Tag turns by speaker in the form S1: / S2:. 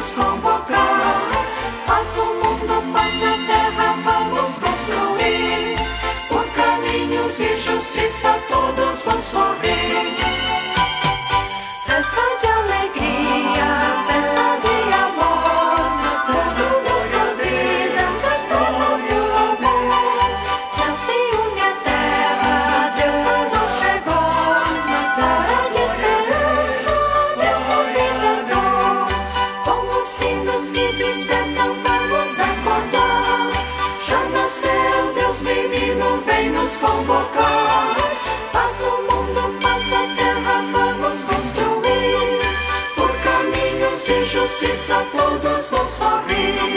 S1: nos convocar. Paz no mundo, paz na terra, vamos construir. Por caminhos de justiça todos vão sorrir. Festa de alegria, festa de amor, tudo nos convida, cantamos seu louvor. Céu se une à terra, Deus nos chegou. Hora de esperança, Deus nos libertou. Com os sinos que despertam, vamos acordar. Já nasceu Deus menino, vem nos convocar. Paz no mundo, paz na terra, vamos construir. Por caminhos de justiça todos vão sorrir.